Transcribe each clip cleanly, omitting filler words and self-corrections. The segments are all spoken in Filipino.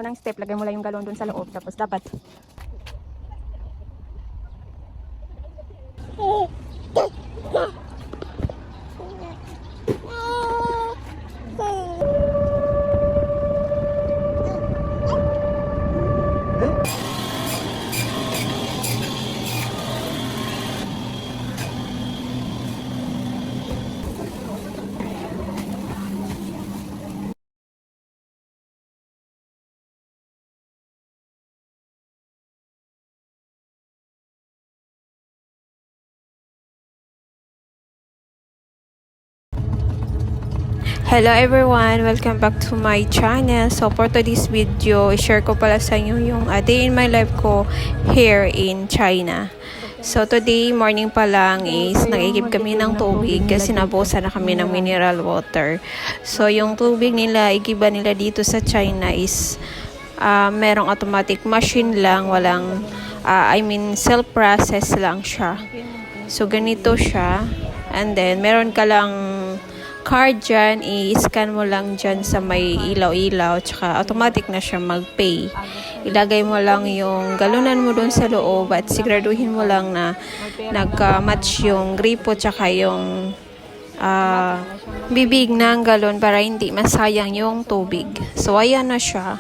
Unang step, lagay mo lang yung galon dun sa loob. Tapos dapat Hello everyone! Welcome back to my channel. So for today's video, i-share ko pala sa inyo yung day in my life ko here in China. So today, morning pa lang is nag-igib kami ng tubig kasi nabusan na kami ng mineral water. So yung tubig nila, igiba nila dito sa China is merong automatic machine lang, walang self-process lang siya. So ganito siya. And then meron ka lang card dyan, i-scan mo lang dyan sa may ilaw-ilaw, tsaka automatic na siya mag-pay. Ilagay mo lang yung galunan mo dun sa loob at siguraduhin mo lang na nagka-match yung gripo tsaka yung bibig ng galon para hindi masayang yung tubig. So ayan na siya.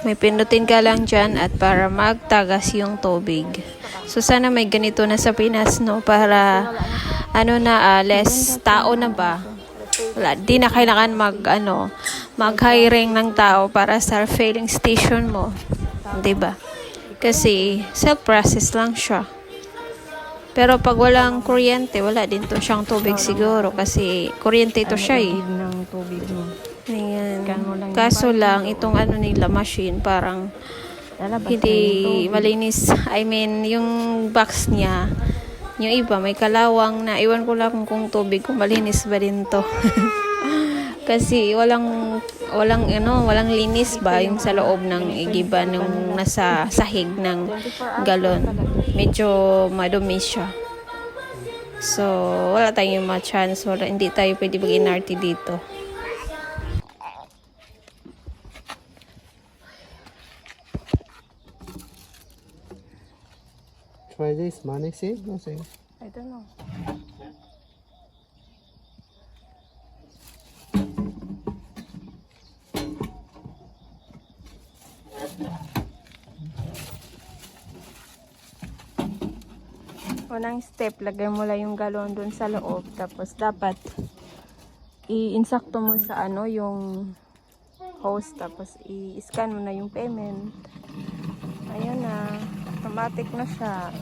May pindutin ka lang dyan at para magtagas yung tubig. So sana may ganito na sa Pinas, no, para less tao na ba? Wala, di na kailangan mag-hiring ng tao para sa filling station mo. 'Di ba? Kasi self-process lang siya. Pero pag walang kuryente, wala din to siyang tubig siguro kasi kuryente ito siya eh. ng tubig mo. Ayan. Kaso lang, itong nila machine, parang hindi malinis. I mean, yung box niya, yung iba, may kalawang na. Iwan ko lang kung tubig, kung malinis ba din to. Kasi walang linis ba yung sa loob ng igiba ng nasa sahig ng galon. Medyo madumi siya. So, wala tayong ma-chance. Hindi tayo pwede mag-inarte dito. Try this money, see? No, see. I don't know. Unang step, lagay mo lang yung galon dun sa loob. Tapos dapat i-insakto mo sa yung hose. Tapos i-scan mo na yung payment. Ayan na. Automatic na siya.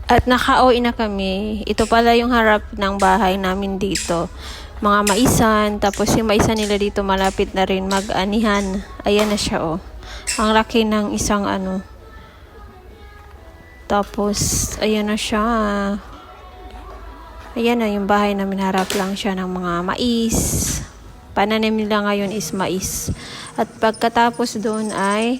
At naka-uwi na kami. Ito pala yung harap ng bahay namin dito. Mga maisan. Tapos yung maisan nila dito malapit na rin mag-anihan. Ayan na siya oh. Ang laki ng isang Tapos ayan na siya. Ayan na yung bahay namin. Harap lang siya ng mga mais. Pananim nila ngayon is mais. At pagkatapos doon ay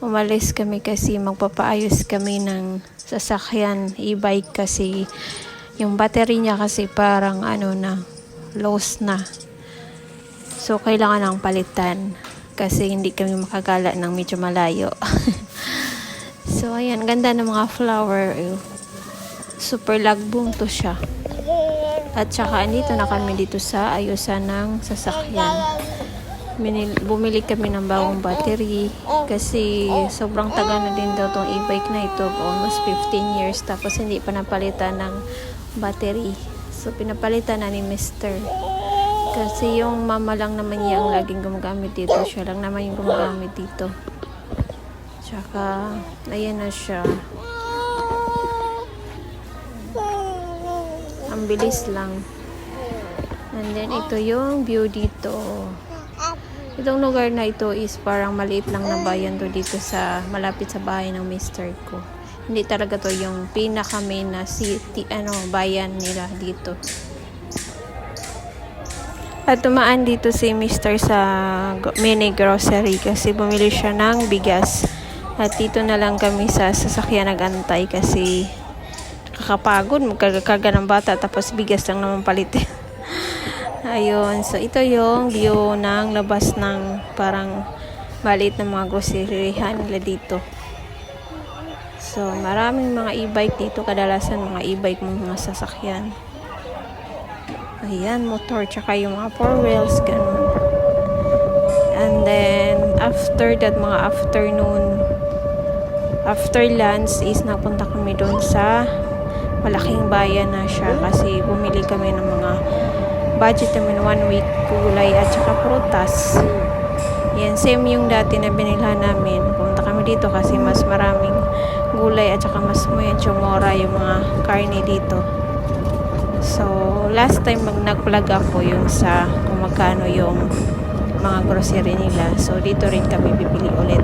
umalis kami kasi magpapaayos kami ng sasakyan, e-bike kasi yung battery niya kasi parang lost na. So kailangan ng palitan kasi hindi kami makagala ng medyo malayo. So ayan, ganda ng mga flower. Super lagbong to siya. At saka andito na kami dito sa ayusan ng sasakyan. Bumili kami ng bagong battery kasi sobrang tagal na din daw tong e-bike na ito, almost 15 years, tapos hindi pa napalitan ng battery. So pinapalitan na ni Mr. Kasi yung mama lang naman niya ang laging gumagamit dito, siya lang naman yung gumagamit dito. Tsaka ayan na siya. Ang bilis lang. And then ito yung view dito. Itong lugar na ito is parang maliit lang na bayan to dito sa malapit sa bahay ng mister ko. Hindi talaga to yung pinaka main na city, bayan nila dito. At tumaan dito si mister sa mini grocery kasi bumili siya ng bigas. At dito na lang kami sa sasakyan nagantay kasi kakapagod, magkakarga ng bata, tapos bigas lang naman palitin. Ayun, so ito yung view ng labas ng parang maliit na mga groceryhan nila dito. So, maraming mga e-bike dito, kadalasan mga e-bike mga sasakyan. Ayan, motor, tsaka yung mga four wheels, ganun. And then, after that, mga afternoon, after lunch is napunta kami doon sa malaking bayan na siya kasi bumili kami ng mga budget namin 1 week gulay at saka prutas. Yan, same yung dati na binilhan namin. Pumunta kami dito kasi mas maraming gulay at saka mas medyo mura yung mga karne dito. So, last time nag-vlog ako yung sa kung magkano yung mga grocery nila. So, dito rin kami bibili ulit.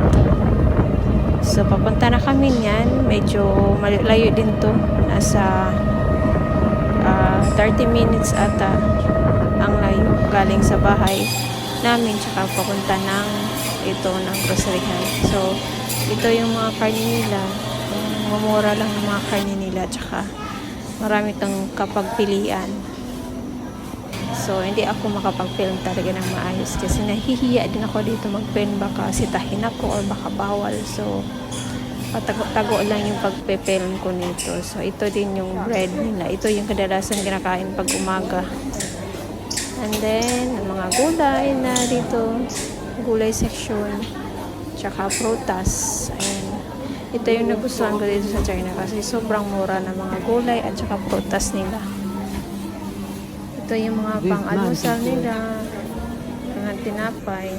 So, papunta na kami niyan. Medyo layo din to. Nasa 30 minutes ata ang layo galing sa bahay namin tsaka papunta ng ito ng groceryhan. So, ito yung mga karne nila. Mamura lang ng mga karne nila tsaka marami kang kapagpilian. So, hindi ako makapag-film talaga ng maayos kasi nahihiya din ako dito mag-film baka sitahin ako or baka bawal. So, patago-tago lang yung pagpe-film ko nito. So, ito din yung bread nila. Ito yung kadalasan kinakain pag umaga. And then, ang mga gulay na dito, gulay section, tsaka prutas. Ayan. Ito yung nagustuhan ko dito sa China kasi sobrang mura ng mga gulay at tsaka prutas nila. Ito yung mga pang-almusal nila, mga tinapay.